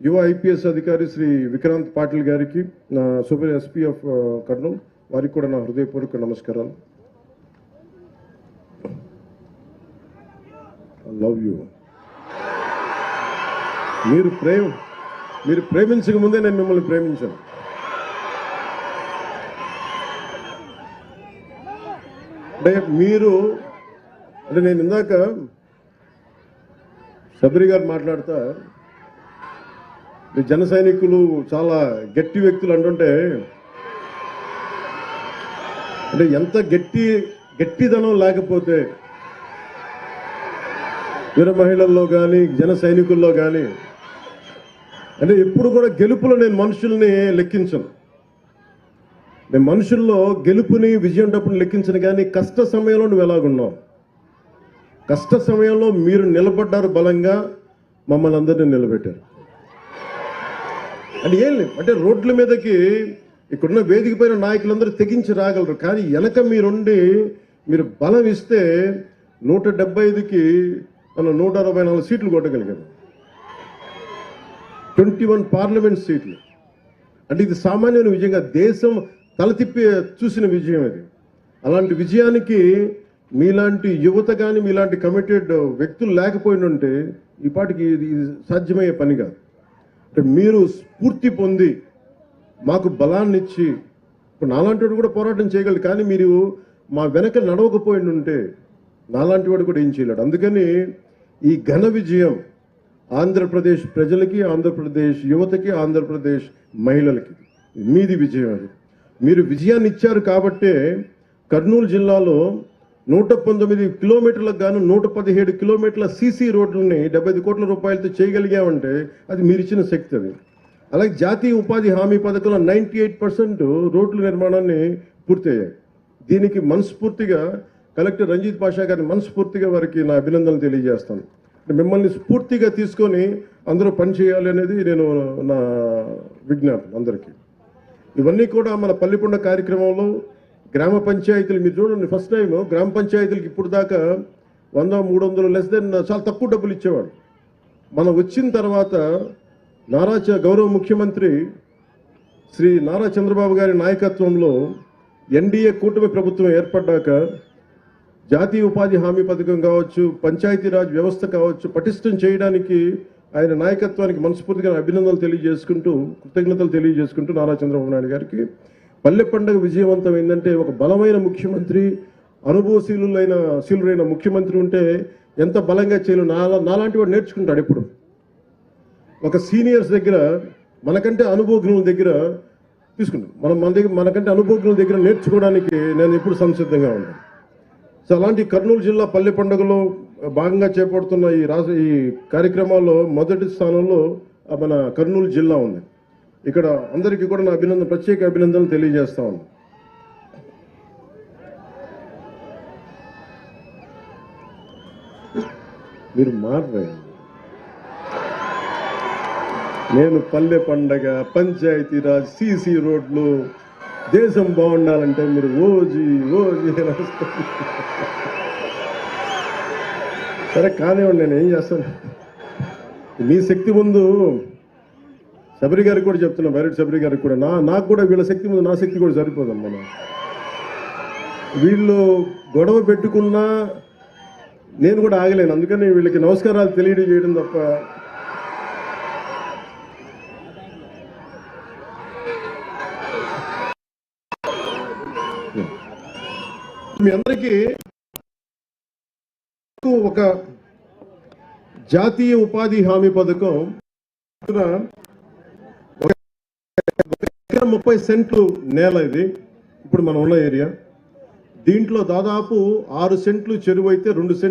యువ ఐపీఎస్ అధికారి శ్రీ విక్రాంత్ పాటిల్ గారికి, నా సూపర్ ఎస్పీ ఆఫ్ కర్నూలు వారికి కూడా నా హృదయపూర్వక నమస్కారాలు. I love you. మీరు ప్రేమించక ముందే నేను మిమ్మల్ని ప్రేమించాను. అంటే నేను ఇందాక సబరి గారు మాట్లాడతా జన సైనికులు చాలా గట్టి వ్యక్తులు అంటుంటే, అంటే ఎంత గట్టిదనం లేకపోతే వీర మహిళల్లో కానీ జన సైనికుల్లో కానీ, అంటే ఎప్పుడు కూడా గెలుపులో నేను మనుషుల్ని లెక్కించను. నేను మనుషుల్లో గెలుపుని విజయం డబ్బుని లెక్కించను. కానీ కష్ట సమయంలో నువ్వు ఎలాగున్నావు, కష్ట సమయంలో మీరు నిలబడ్డారు, బలంగా మమ్మల్ని అందరినీ నిలబెట్టారు. అంటే ఏం లేదు, అంటే రోడ్ల మీదకి ఇక్కడున్న వేదిక పైన నాయకులందరూ తెగించి రాగలరు. కానీ వెనక మీరు బలం ఇస్తే 175కి మనం 164 సీట్లు కొట్టగలిగారు, 21 పార్లమెంట్ సీట్లు. అంటే ఇది సామాన్యమైన విజయంగా దేశం తలతిప్పి చూసిన విజయం ఇది. అలాంటి విజయానికి మీలాంటి యువత కానీ మీలాంటి కమిటెడ్ వ్యక్తులు లేకపోయినంటే ఈ పాటికి ఇది సాధ్యమయ్యే పని కాదు. అంటే మీరు స్ఫూర్తి పొంది మాకు బలాన్ని ఇచ్చి, ఇప్పుడు నాలాంటి వాడు కూడా పోరాటం చేయగలడు. కానీ మీరు మా వెనక నడవకపోయిండుంటే నాలాంటి వాడు కూడా ఏం చేయలేడు. అందుకని ఈ ఘన విజయం ఆంధ్రప్రదేశ్ ప్రజలకి, ఆంధ్రప్రదేశ్ యువతకి, ఆంధ్రప్రదేశ్ మహిళలకి మీది విజయం. అది మీరు విజయాన్ని ఇచ్చారు కాబట్టే కర్నూలు జిల్లాలో 119 కిలోమీటర్లకు గాను 117 కిలోమీటర్ల సీసీ రోడ్లని 75 కోట్ల రూపాయలతో చేయగలిగామంటే అది మీరు ఇచ్చిన శక్తి. అది అలాగే జాతీయ ఉపాధి హామీ పథకంలో 98% రోడ్ల నిర్మాణాన్ని పూర్తయ్యాయి. దీనికి మనస్ఫూర్తిగా కలెక్టర్ రంజిత్ పాషా గారిని మనస్ఫూర్తిగా వారికి నా అభినందనలు తెలియజేస్తాను. మిమ్మల్ని స్ఫూర్తిగా తీసుకొని అందరూ పనిచేయాలి అనేది నేను నా విజ్ఞాపన అందరికీ. ఇవన్నీ కూడా మన పల్లిపొండ కార్యక్రమంలో గ్రామ పంచాయతీలు మీరు చూడండి, ఫస్ట్ టైం గ్రామ పంచాయతీలకు ఇప్పుడు దాకా 100-300 లెస్ దెన్ చాలా తక్కువ డబ్బులు ఇచ్చేవాడు. మనం వచ్చిన తర్వాత గౌరవ ముఖ్యమంత్రి శ్రీ నారా చంద్రబాబు గారి నాయకత్వంలో ఎన్డీఏ కూటమి ప్రభుత్వం ఏర్పడ్డాక జాతీయ ఉపాధి హామీ పథకం కావచ్చు, పంచాయతీరాజ్ వ్యవస్థ కావచ్చు, పటిష్టం చేయడానికి ఆయన నాయకత్వానికి మనస్ఫూర్తిగా అభినందనలు తెలియజేసుకుంటూ, కృతజ్ఞతలు తెలియజేసుకుంటూ నారా చంద్రబాబు నాయుడు గారికి పల్లె పండుగ విజయవంతం ఏంటంటే, ఒక బలమైన ముఖ్యమంత్రి, అనుభవశీలురైన ముఖ్యమంత్రి ఉంటే ఎంత బలంగా చేయలేదు. నాలాంటి వాడు నేర్చుకుంటాడు. ఎప్పుడు ఒక సీనియర్స్ దగ్గర, మనకంటే అనుభవజ్ఞుల దగ్గర తీసుకుంటాం. మనకంటే అనుభవజ్ఞుల దగ్గర నేర్చుకోవడానికి నేను ఎప్పుడు సంసిద్ధంగా ఉంటాను. సో అలాంటి కర్నూలు జిల్లా పల్లె పండుగలో భాగంగా చేపడుతున్న ఈ కార్యక్రమాల్లో మొదటి స్థానంలో మన కర్నూలు జిల్లా ఉంది. ఇక్కడ అందరికీ కూడా నా ప్రత్యేక అభినందనలు తెలియజేస్తా ఉన్నాను. మీరు మారరే, నేను పల్లె పండగ, పంచాయతీరాజ్, సీసీ రోడ్లు, దేశం బాగుండాలంటే మీరు ఓజీ సరే కానివ్వండి, నేను ఏం చేస్తాను. మీ శక్తి ముందు శబరి గారికి కూడా చెప్తున్నా, బైరెడ్డి శబరి గారికి కూడా, నాకు కూడా వీళ్ళ శక్తి ముందు నా శక్తి కూడా సరిపోదమ్మా. వీళ్ళు గొడవ పెట్టుకున్నా నేను కూడా ఆగలేను. అందుకని వీళ్ళకి నమస్కారాలు తెలియజేయడం తప్ప మీ అందరికీ ఒక జాతీయ ఉపాధి హామీ పథకం 30 సెంట్లు నేల. ఇది ఇప్పుడు మనం ఉన్న ఏరియా. దీంట్లో దాదాపు 6 సెంట్లు చెరువు అయితే 2 సెంట్లు